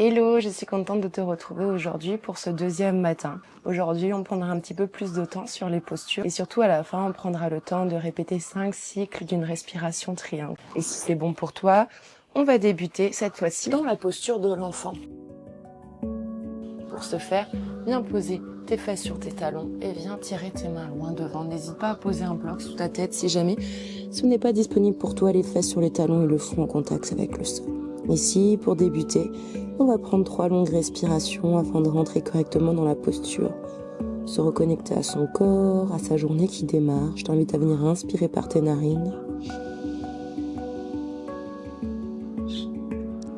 Hello, je suis contente de te retrouver aujourd'hui pour ce deuxième matin. Aujourd'hui, on prendra un petit peu plus de temps sur les postures et surtout à la fin, on prendra le temps de répéter 5 cycles d'une respiration triangle. Et si c'est bon pour toi, on va débuter cette fois-ci dans la posture de l'enfant. Pour ce faire, viens poser tes fesses sur tes talons et viens tirer tes mains loin devant. N'hésite pas à poser un bloc sous ta tête si jamais ce n'est pas disponible pour toi, les fesses sur les talons et le front en contact avec le sol. Ici, pour débuter, on va prendre 3 longues respirations afin de rentrer correctement dans la posture. Se reconnecter à son corps, à sa journée qui démarre. Je t'invite à venir inspirer par tes narines.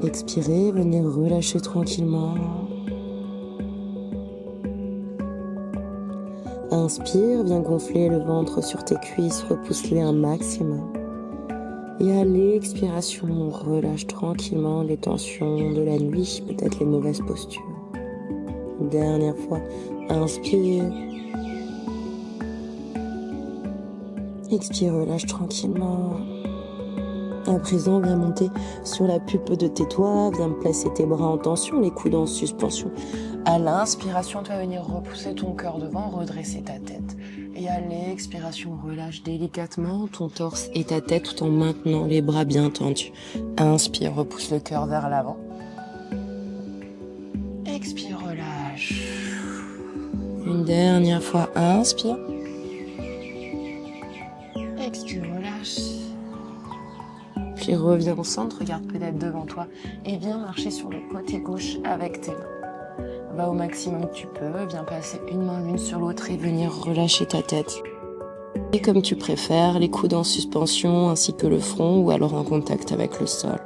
Expirer, venir relâcher tranquillement. Inspire, viens gonfler le ventre sur tes cuisses, repousse-les un maximum. Et à l'expiration, on relâche tranquillement les tensions de la nuit, peut-être les mauvaises postures. Une dernière fois, inspire. Expire, relâche tranquillement. À présent, viens monter sur la pulpe de tes doigts, viens placer tes bras en tension, les coudes en suspension. À l'inspiration, tu vas venir repousser ton cœur devant, redresser ta tête. Et à l'expiration, relâche délicatement ton torse et ta tête tout en maintenant les bras bien tendus. Inspire, repousse le cœur vers l'avant. Expire, relâche. Une dernière fois, inspire. Expire, relâche. Puis reviens au centre, regarde peut-être devant toi et viens marcher sur le côté gauche avec tes mains. Va au maximum que tu peux, viens placer une main l'une sur l'autre et venir relâcher ta tête. Et comme tu préfères, les coudes en suspension ainsi que le front ou alors en contact avec le sol.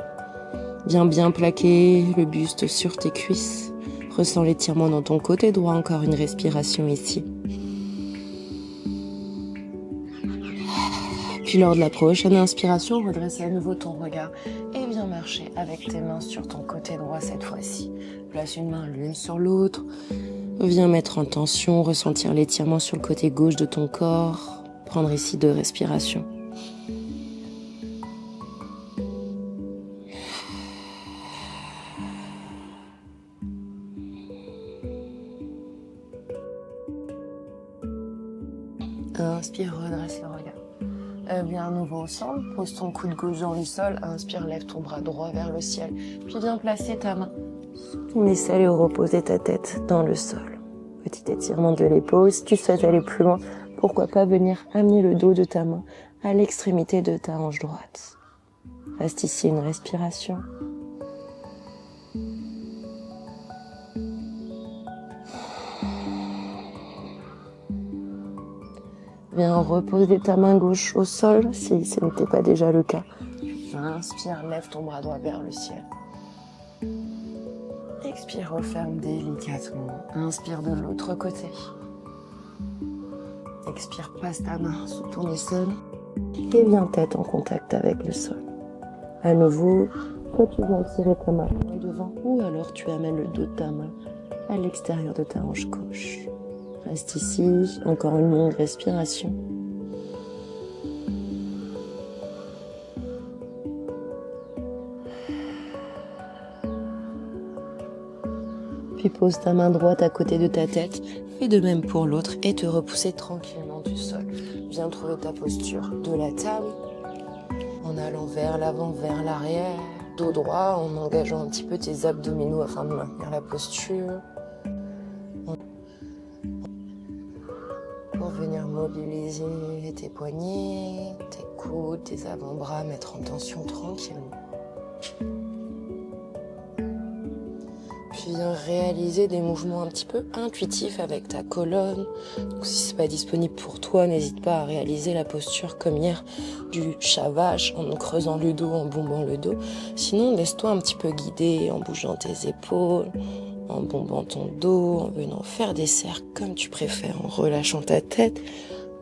Viens bien plaquer le buste sur tes cuisses. Ressens l'étirement dans ton côté droit, encore une respiration ici. Puis lors de la prochaine inspiration, redresse à nouveau ton regard et viens marcher avec tes mains sur ton côté droit cette fois-ci. Place une main l'une sur l'autre. Viens mettre en tension, ressentir l'étirement sur le côté gauche de ton corps. Prendre ici 2 respirations. Inspire, redresse le regard. Viens à nouveau au centre, pose ton coude gauche dans le sol, inspire, lève ton bras droit vers le ciel, puis viens placer ta main sous ton aisselle et reposer ta tête dans le sol. Petit étirement de l'épaule, si tu souhaites aller plus loin, pourquoi pas venir amener le dos de ta main à l'extrémité de ta hanche droite. Reste ici une respiration. Viens reposer ta main gauche au sol, si ce n'était pas déjà le cas. Inspire, lève ton bras droit vers le ciel. Expire, referme délicatement. Inspire de l'autre côté. Expire, passe ta main sous ton aisselle. Et viens tête en contact avec le sol. À nouveau, toi tu viens tirer ta main devant ou alors tu amènes le dos de ta main à l'extérieur de ta hanche gauche. Reste ici, encore une longue respiration. Puis pose ta main droite à côté de ta tête, fais de même pour l'autre et te repousser tranquillement du sol. Viens trouver ta posture de la table, en allant vers l'avant, vers l'arrière, dos droit, en engageant un petit peu tes abdominaux afin de maintenir la posture. Pour venir mobiliser tes poignets, tes coudes, tes avant-bras, mettre en tension tranquillement. Puis viens réaliser des mouvements un petit peu intuitifs avec ta colonne. Donc, si c'est pas disponible pour toi, n'hésite pas à réaliser la posture comme hier du chat vache en creusant le dos, en bombant le dos. Sinon, laisse-toi un petit peu guider en bougeant tes épaules, en bombant ton dos, en venant faire des cercles comme tu préfères, en relâchant ta tête.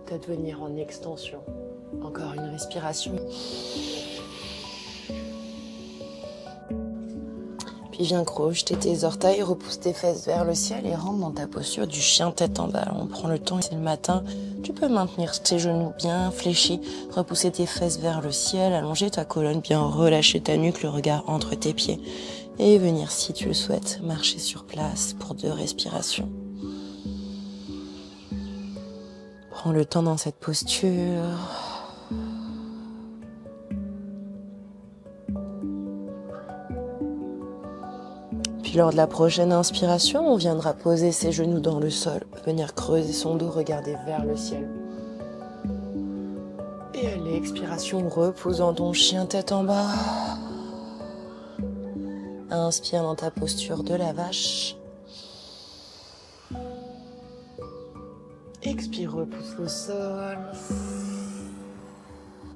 Peut-être venir en extension. Encore une respiration. Puis viens crocheter tes orteils, repousse tes fesses vers le ciel et rentre dans ta posture du chien tête en bas. On prend le temps, c'est le matin. Tu peux maintenir tes genoux bien fléchis, repousser tes fesses vers le ciel, allonger ta colonne, bien relâcher ta nuque, le regard entre tes pieds. Et venir, si tu le souhaites, marcher sur place pour 2 respirations. Prends le temps dans cette posture. Puis lors de la prochaine inspiration, on viendra poser ses genoux dans le sol, venir creuser son dos, regarder vers le ciel. Et à l'expiration, reposant ton chien tête en bas. Inspire dans ta posture de la vache. Expire, repousse le sol.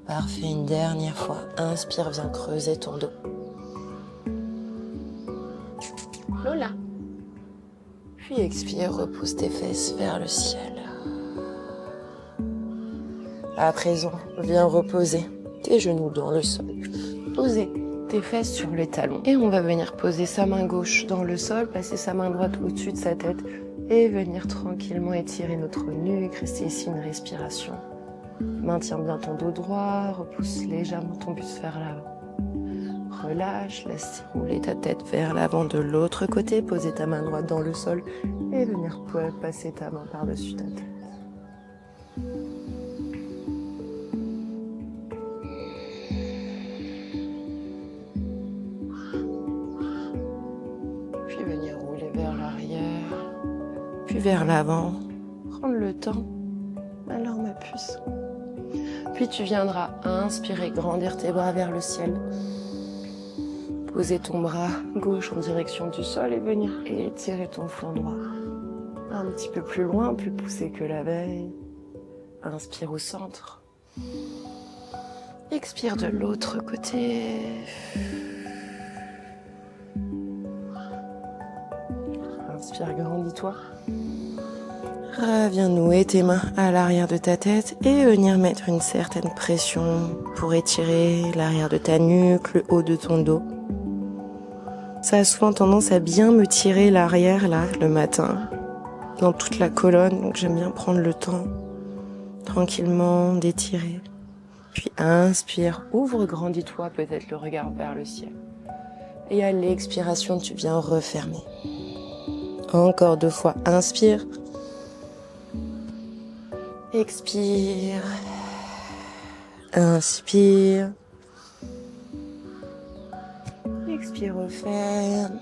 Parfait, une dernière fois. Inspire, viens creuser ton dos. Lola. Puis expire, repousse tes fesses vers le ciel. À présent, viens reposer tes genoux dans le sol. Poser tes fesses sur les talons. Et on va venir poser sa main gauche dans le sol, passer sa main droite au-dessus de sa tête et venir tranquillement étirer notre nuque. Rester ici une respiration. Maintiens bien ton dos droit, repousse légèrement ton buste vers l'avant. Relâche, laisse rouler ta tête vers l'avant de l'autre côté, poser ta main droite dans le sol et venir passer ta main par-dessus ta tête. Puis venir rouler vers l'arrière, puis vers l'avant, prendre le temps. Alors ma puce. Puis tu viendras inspirer, grandir tes bras vers le ciel. Poser ton bras gauche en direction du sol et venir étirer ton flanc droit. Un petit peu plus loin, plus poussé que la veille. Inspire au centre. Expire de l'autre côté. Inspire, grandis-toi. Reviens nouer tes mains à l'arrière de ta tête et venir mettre une certaine pression pour étirer l'arrière de ta nuque, le haut de ton dos. Ça a souvent tendance à bien me tirer l'arrière là le matin, dans toute la colonne, donc j'aime bien prendre le temps tranquillement d'étirer. Puis inspire, ouvre, grandis-toi, peut-être le regard vers le ciel. Et à l'expiration, tu viens refermer. Encore 2 fois, inspire. Expire. Inspire. Expire, referme.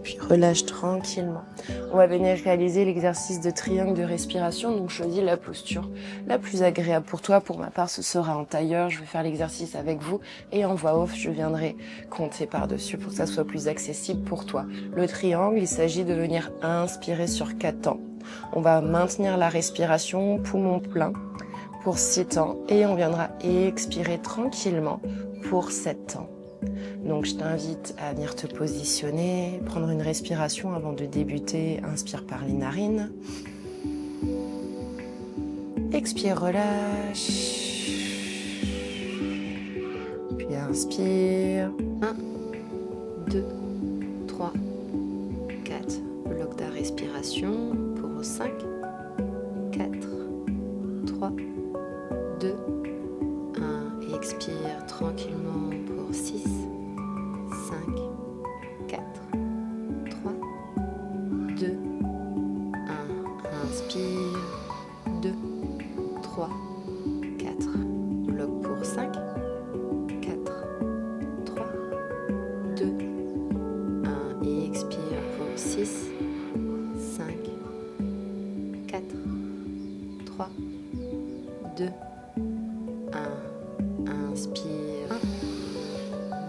Puis relâche tranquillement. On va venir réaliser l'exercice de triangle de respiration. Donc choisis la posture la plus agréable pour toi. Pour ma part, ce sera en tailleur. Je vais faire l'exercice avec vous et en voix off, je viendrai compter par-dessus pour que ça soit plus accessible pour toi. Le triangle, il s'agit de venir inspirer sur 4 temps. On va maintenir la respiration, poumon plein, pour 6 temps et on viendra expirer tranquillement pour 7 temps. Donc je t'invite à venir te positionner, prendre une respiration avant de débuter. Inspire par les narines. Expire, relâche. Puis inspire. 1, 2, 3, 4. Bloque ta respiration pour 5, 4, 3, 2, 1. Et expire tranquillement pour 6, 5, 4, 3, 2, 1. Inspire, 2, 3, 4. Bloque pour 5, 4, 3, 2, 1. Et expire pour 6, 5, 4, 3, 2, 1. Inspire. 1,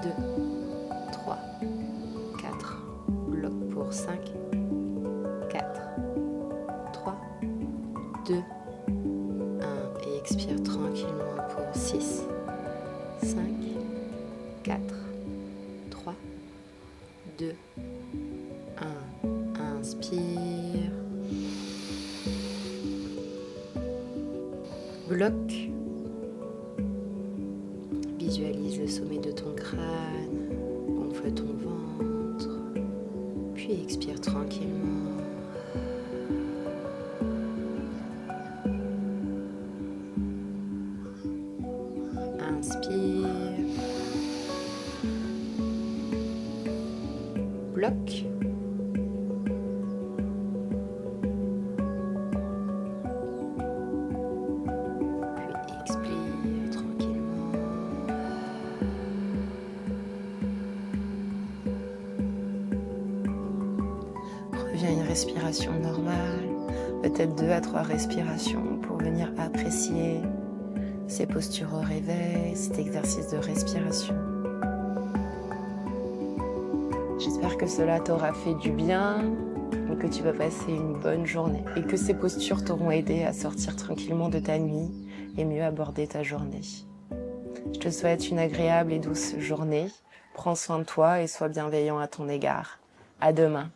2, 3, 4. Bloque pour 5, 4, 3, 2, 1. Et expire tranquillement pour 6, 5, 4, 3, 2, 1. Inspire. Bloque. Visualise le sommet de ton crâne, gonfle ton ventre, puis expire tranquillement. Inspire. bloc. Puis expire tranquillement. Reviens à une respiration normale, peut-être 2 à 3 respirations pour venir apprécier ces postures au réveil, cet exercice de respiration. J'espère que cela t'aura fait du bien et que tu vas passer une bonne journée et que ces postures t'auront aidé à sortir tranquillement de ta nuit et mieux aborder ta journée. Je te souhaite une agréable et douce journée. Prends soin de toi et sois bienveillant à ton égard. À demain.